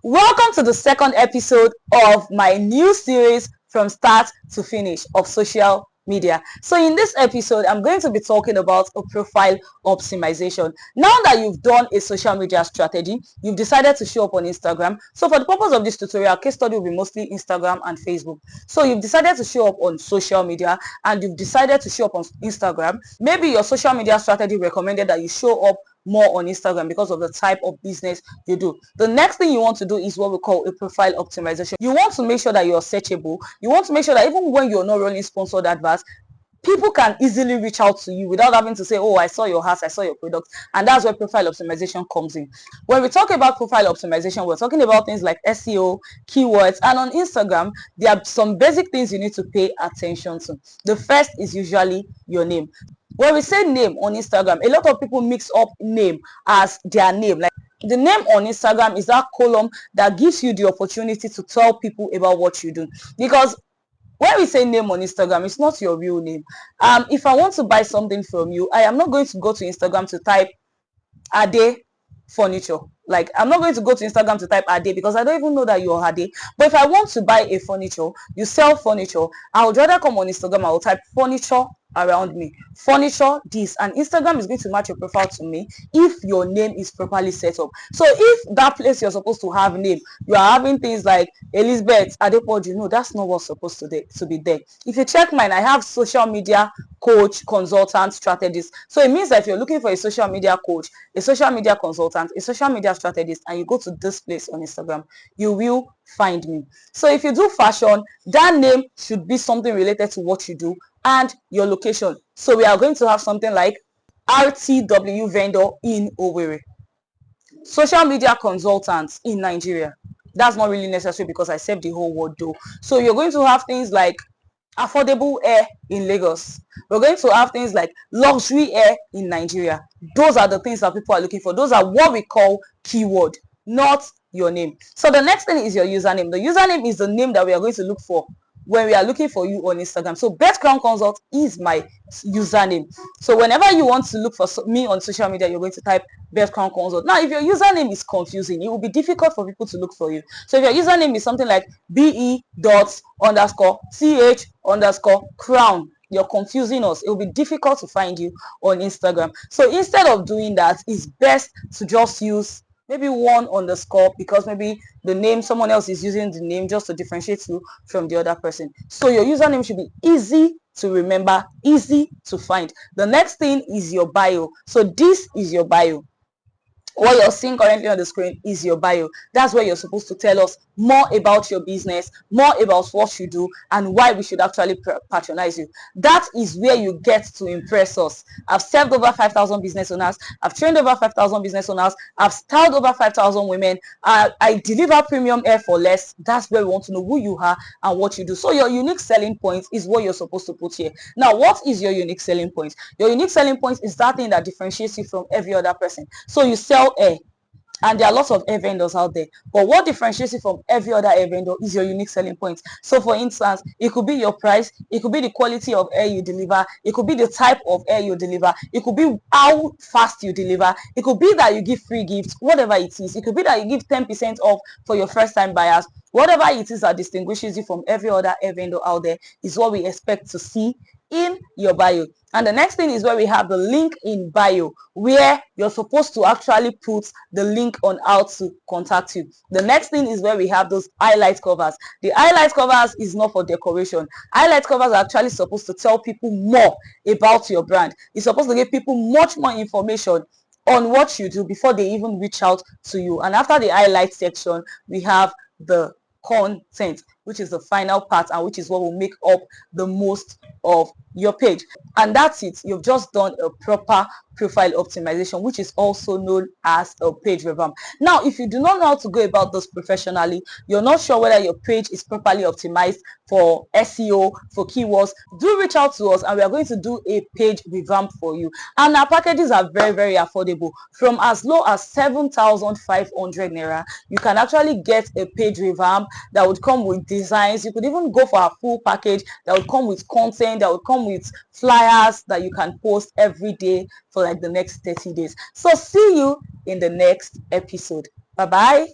Welcome to the second episode of my new series from start to finish of social media. So in this episode, I'm going to be talking about a profile optimization. Now that you've done a social media strategy, you've decided to show up on Instagram. So for the purpose of this tutorial, case study will be mostly Instagram and Facebook. So you've decided to show up on social media and you've decided to show up on Instagram. Maybe your social media strategy recommended that you show up more on Instagram because of the type of business you do. The next thing you want to do is what we call a profile optimization. You want to make sure that you're searchable. You want to make sure that even when you're not running sponsored adverts, people can easily reach out to you without having to say, oh, I saw your house, I saw your product. And that's where profile optimization comes in. When we talk about profile optimization, we're talking about things like SEO, keywords, and on Instagram, there are some basic things you need to pay attention to. The first is usually your name. When we say name on Instagram, a lot of people mix up name as their name. Like the name on Instagram is that column that gives you the opportunity to tell people about what you do. Because when we say name on Instagram, it's not your real name. If I want to buy something from you, I am not going to go to Instagram to type Ade furniture. Like I'm not going to go to Instagram to type Ade because I don't even know that you're Ade. But if I want to buy a furniture, you sell furniture, I would rather come on Instagram, I will type furniture around me, furniture this, and Instagram is going to match your profile to me if your name is properly set up. So if that place you're supposed to have name, you are having things like Elizabeth Adepoju, no, that's not what's supposed to be there. If you check mine, I have social media coach, consultant, strategist. So it means that if you're looking for a social media coach, a social media consultant, a social media strategist, and you go to this place on Instagram, you will find me. So if you do fashion, that name should be something related to what you do and your location. So we are going to have something like RTW vendor in Owerri, social media consultants in Nigeria. That's not really necessary because I saved the whole word though. So you're going to have things like affordable air in Lagos. We're going to have things like luxury air in Nigeria. Those are the things that people are looking for. Those are what we call keyword, not your name. So the next thing is your username. The username is the name that we are going to look for when we are looking for you on Instagram. So Beth Crown Consult is my username. So whenever you want to look for me on social media, you're going to type Beth Crown Consult. Now, if your username is confusing, it will be difficult for people to look for you. So if your username is something like be._ch_crown, you're confusing us, it will be difficult to find you on Instagram. So instead of doing that, it's best to just use maybe one underscore because maybe the name, someone else is using the name just to differentiate you from the other person. So your username should be easy to remember, easy to find. The next thing is your bio. So this is your bio. What you're seeing currently on the screen is your bio. That's where you're supposed to tell us more about your business, more about what you do, and why we should actually patronize you. That is where you get to impress us. I've served over 5,000 business owners. I've trained over 5,000 business owners. I've styled over 5,000 women. I deliver premium air for less. That's where we want to know who you are and what you do. So your unique selling point is what you're supposed to put here. Now, what is your unique selling point? Your unique selling point is that thing that differentiates you from every other person. So you sell air, and there are lots of air vendors out there, but what differentiates you from every other air vendor is your unique selling point. So for instance, it could be your price, it could be the quality of air you deliver, it could be the type of air you deliver, it could be how fast you deliver, it could be that you give free gifts, whatever it is. It could be that you give 10% off for your first time buyers. Whatever it is that distinguishes you from every other air vendor out there is what we expect to see in your bio. And the next thing is where we have the link in bio, where you're supposed to actually put the link on how to contact you. The next thing is where we have those highlight covers. The highlight covers is not for decoration. Highlight covers are actually supposed to tell people more about your brand. It's supposed to give people much more information on what you do before they even reach out to you. And after the highlight section, we have the content, which is the final part and which is what will make up the most of your page. And that's it. You've just done a proper profile optimization, which is also known as a page revamp. Now, if you do not know how to go about this professionally, you're not sure whether your page is properly optimized for SEO, for keywords, do reach out to us and we are going to do a page revamp for you. And our packages are very, very affordable. From as low as 7,500 naira, you can actually get a page revamp that would come with designs. You could even go for a full package that would come with content, that would come with flyers that you can post every day for like the next 30 days. So see you in the next episode. Bye bye.